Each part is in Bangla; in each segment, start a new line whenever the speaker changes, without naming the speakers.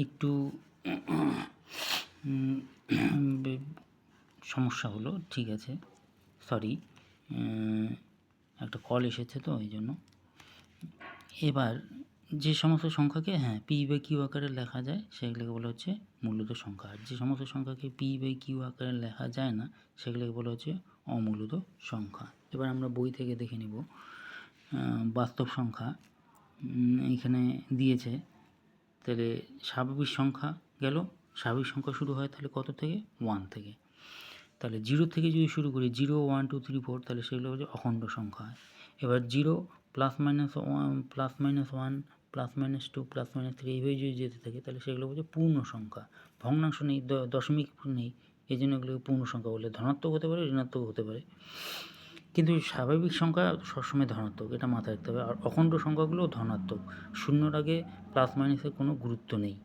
একটু সমস্যা হলো, ঠিক আছে, সরি, একটা কল এসেছে তো এই জন্য। এবার যে সমস্ত সংখ্যাকে p/q আকারে লেখা যায় সেগুলোকে বলা হচ্ছে মূলদ সংখ্যা, আর যে সমস্ত সংখ্যাকে p/q আকারে লেখা যায় না সেগুলোকে বলা হচ্ছে অমূলদ সংখ্যা। এবার আমরা বই থেকে দেখে নিব বাস্তব সংখ্যা এখানে দিয়েছে। তাহলে স্বাভাবিক সংখ্যা গেল, স্বাভাবিক সংখ্যা শুরু হয় তাহলে কত থেকে? 1 থেকে। তাহলে 0 থেকে যদি শুরু করি 0 1 2 3 4 তাহলে সেগুলো হচ্ছে অখণ্ড সংখ্যা। এবার 0 +-1 +-1 +-2 +-3 এইভাবে যদি যেতে থাকে তাহলে সেগুলো হচ্ছে পূর্ণ সংখ্যা। ভগ্নাংশ নেই, দশমিক নেই, এই জন্য এগুলোকে পূর্ণ সংখ্যা বলে। ধনাত্মক হতে পারে, ঋণাত্মক হতে পারে, কিন্তু স্বাভাবিক সংখ্যা সবসময় ধনাত্মক, এটা মাথায় রাখতে হবে। আর অখণ্ড সংখ্যাগুলো ধনাত্মক, শূন্যর আগে +-এর কোনো গুরুত্ব নেই।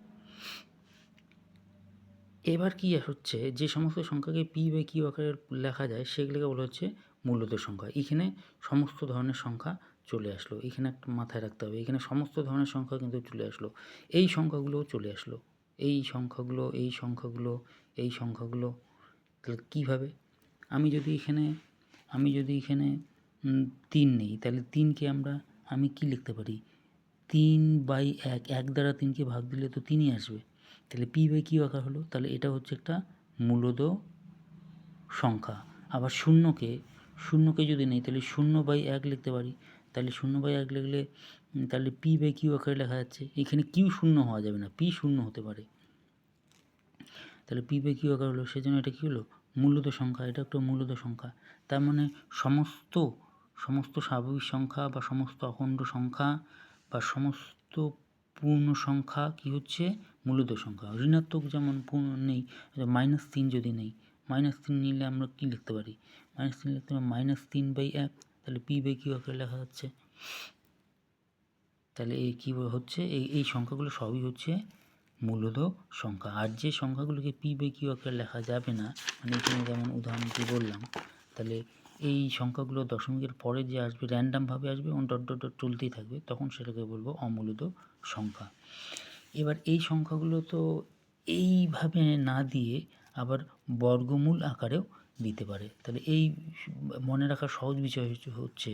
এবার কি হচ্ছে, যে সমস্ত সংখ্যাকে p/q আকারে লেখা যায় সেগুলোকে বলা হচ্ছে মূলদ সংখ্যা। এখানে সমস্ত ধরনের সংখ্যা চলে আসলো, এখানে একটা মাথায় রাখতে হবে, এখানে সমস্ত ধরনের সংখ্যা কিন্তু চলে আসলো, এই সংখ্যাগুলোও চলে আসলো, এই সংখ্যাগুলো, এই সংখ্যাগুলো, এই সংখ্যাগুলো। তাহলে কীভাবে? আমি যদি এখানে 3 নেই, তাহলে 3কে আমি কি লিখতে পারি? 3/1, 1 দ্বারা 3কে ভাগ দিলে তো 3ই আসবে, তাহলে p/q আকার হলো। তাহলে এটা হচ্ছে একটা মূলদ সংখ্যা। আবার শূন্যকে যদি নেই তাহলে 0/1 লিখতে পারি, তাহলে 0/1 লিখলে তাহলে p/q আকারে লেখা যাচ্ছে। এখানে q শূন্য হওয়া যাবে না, p শূন্য হতে পারে, তাহলে p/q আকার হলো, সেজন্য এটা কী হলো? মূলদ সংখ্যা। এটা একটা মূলদ সংখ্যা। তার মানে সমস্ত স্বাভাবিক সংখ্যা বা সমস্ত অখণ্ড সংখ্যা বা সমস্ত পূর্ণ সংখ্যা কি হচ্ছে? মূলদ সংখ্যা। ঋণাত্মক যেমন পূর্ণ নেই, -3 যদি নেই, -3 নিলে আমরা কি লিখতে পারি? -3 লিখতে পারি -3/1, তাহলে p/q আকারে লেখা যাচ্ছে। তাহলে এই কী হচ্ছে? এই সংখ্যাগুলো সবই হচ্ছে মূলদ সংখ্যা। আর যে সংখ্যাগুলোকে p/q আকারে লেখা যাবে না, মানে এখানে যেমন উদাহরণটি বললাম, তাহলে এই সংখ্যাগুলো দশমিকের পরে যে আসবে র্যান্ডামভাবে আসবে এবং ডট ডট ডট চলতেই থাকবে, তখন সেটাকে বলবো অমূলদ সংখ্যা। এবার এই সংখ্যাগুলো তো এইভাবে না দিয়ে আবার বর্গমূল আকারেও দিতে পারে। তাহলে এই মনে রাখার সহজ বিষয় হচ্ছে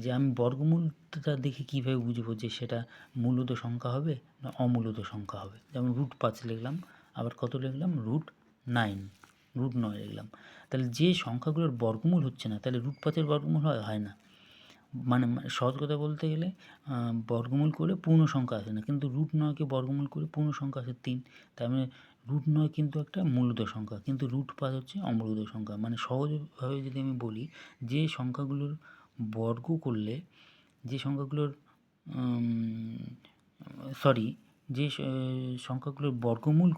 যে আমি বর্গমূলটা দেখে কীভাবে বুঝবো যে সেটা মূলদ সংখ্যা হবে না অমূলদ সংখ্যা হবে। যেমন √5 লিখলাম, আবার কত লিখলাম? √9 লিখলাম। তাহলে যে সংখ্যাগুলোর বর্গমূল হচ্ছে না, তাহলে √5-এর বর্গমূল হয় না। মানে সহজ কথা বলতে গেলে বর্গমূল করে পূর্ণ সংখ্যা আসে না, কিন্তু √9কে বর্গমূল করে পূর্ণ সংখ্যা আসে 3। তার মানে √9 কিন্তু একটা মূলদ সংখ্যা, কিন্তু √5 হচ্ছে অমূলদ সংখ্যা। মানে সহজভাবে যদি আমি বলি, যে সংখ্যাগুলোর বর্গ করলে, যে সংখ্যাগুলোর যে সংখ্যাগুলোর বর্গমূল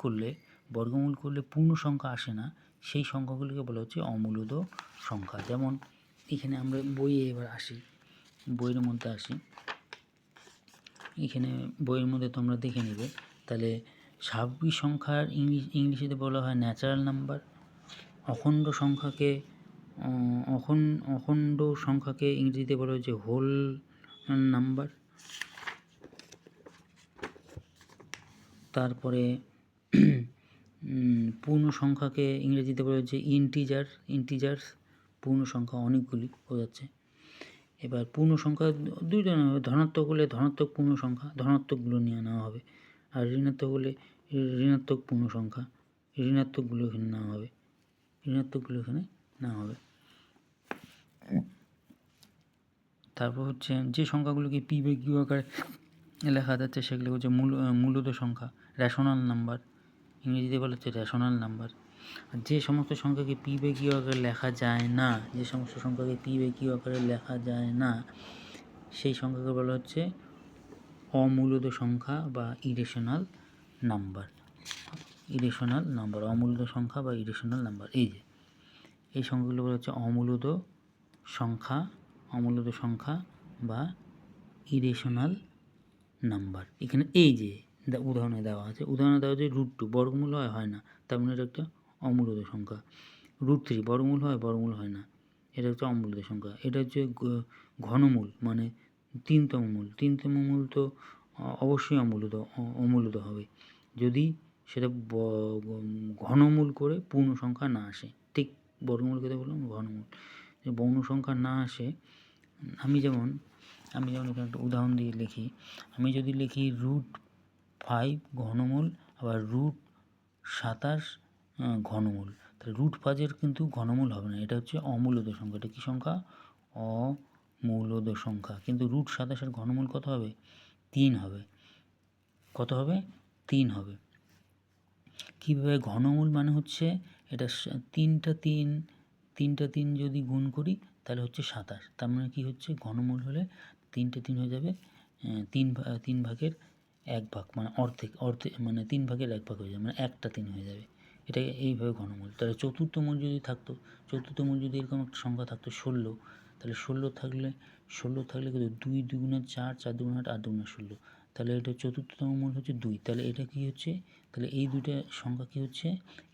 করলে পূর্ণ সংখ্যা আসে না, সেই সংখ্যাগুলোকে বলা হচ্ছে অমূলদ সংখ্যা। যেমন এখানে আমরা এবার আসি, বইয়ের মধ্যে আসি, এখানে বইয়ের মধ্যে তোমরা দেখে নেবে। তাহলে স্বাভাবিক সংখ্যার ইংলিশেতে বলা হয় ন্যাচারাল নাম্বার, অখণ্ড সংখ্যাকে ইংরেজিতে বলা হচ্ছে হোল নাম্বার, তারপরে পূর্ণ সংখ্যাকে ইংরেজিতে বলা হচ্ছে ইন্টিজার্স, পূর্ণ সংখ্যা অনেকগুলি বোঝাচ্ছে। এবার পূর্ণ সংখ্যা দুই ধরনের হবে, ধনাত্মক হলে ধনাত্মক পূর্ণ সংখ্যা, ধনাত্মকগুলো নিয়ে নেওয়া হবে, আর ঋণাত্মক হলে ঋণাত্মক পূর্ণ সংখ্যা, ঋণাত্মকগুলো এখানে নেওয়া হবে। তারপর হচ্ছে যে সংখ্যাগুলোকে p/q আকারে লেখা যাচ্ছে সেগুলো হচ্ছে মূলদ সংখ্যা, রেশনাল নাম্বার, ইংরেজিতে বলা হচ্ছে রেশনাল নাম্বার। আর যে সমস্ত সংখ্যাকে p/q আকারে লেখা যায় না, সেই সংখ্যাকে বলা হচ্ছে অমূলদ সংখ্যা বা ইরেশনাল নাম্বার। অমূলদ সংখ্যা বা ইরেশনাল নাম্বার, এই সংখ্যাগুলো বলা হচ্ছে অমূলদ সংখ্যা বা ইরেশনাল নাম্বার। এখানে উদাহরণে দেওয়া আছে √2 বর্গমূল হয় না, তার মানে এটা একটা অমূলদ সংখ্যা। √3 বর্গমূল হয় না, এটা হচ্ছে অমূলদ সংখ্যা। এটা হচ্ছে ঘনমূল, মানে 3তম মূল তো অবশ্যই অমূলত হবে যদি সেটা ঘনমূল করে পূর্ণ সংখ্যা না আসে। ঠিক বর্গমূল কেটে বললাম ঘনমূল, পূর্ণ সংখ্যা না আসে। আমি যেমন এখানে একটা উদাহরণ দিয়ে লিখি। আমি যদি লিখি √5 ঘনমূল আবার √27 ঘনমূল, তাহলে √5 কিন্তু ঘনমূল হবে না, এটা হচ্ছে অমূলত সংখ্যা। এটা কী সংখ্যা? অমূলত সংখ্যা। কিন্তু √27 ঘনমূল কত হবে? 3 হবে। কত হবে? 3 হবে। কীভাবে? ঘনমূল মানে হচ্ছে এটা তিনটা তিন যদি গুণ করি তাহলে হচ্ছে 27। তার মানে কী হচ্ছে? ঘনমূল হলে 3টে 3 হয়ে যাবে 3 ভাগের 1 ভাগ, মানে অর্ধেক মানে 3 ভাগের 1 ভাগ হয়ে যাবে, মানে একটা 3 হয়ে যাবে। এটা এইভাবে ঘনমূল। তাহলে চতুর্থ মূল যদি থাকতো, চতুর্থ মূল যদি এরকম একটা সংখ্যা থাকতো 16, তাহলে 16 থাকলে কিন্তু 2 2 4, 4 2 8, 8 2 16, তাহলে এটা চতুর্থতম মূল হচ্ছে 2। তাহলে এটা কী হচ্ছে? তাহলে এই দুইটা সংখ্যা কী হচ্ছে?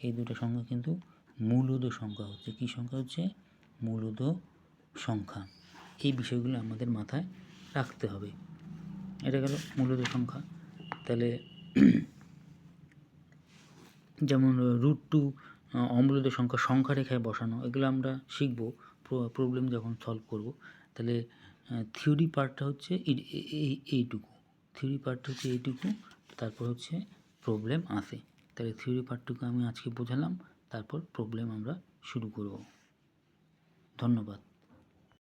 এই দুটো সংখ্যা কিন্তু মূলদ সংখ্যা হচ্ছে। কী সংখ্যা হচ্ছে? মূলদ সংখ্যা। এই বিষয়গুলো আমাদের মাথায় রাখতে হবে। এটা গেল মূলদ সংখ্যা। তাহলে যেমন √2 অমূলদ সংখ্যা রেখায় বসানো, এগুলো আমরা শিখব প্রবলেম যখন সলভ করব। তাহলে থিওরি পার্টটা হচ্ছে এইটুকু, তারপর হচ্ছে প্রবলেম আসে। তাহলে থিওরি পার্টটুকু আমি আজকে বোঝালাম, তারপর প্রবলেম আমরা শুরু করব। ধন্যবাদ।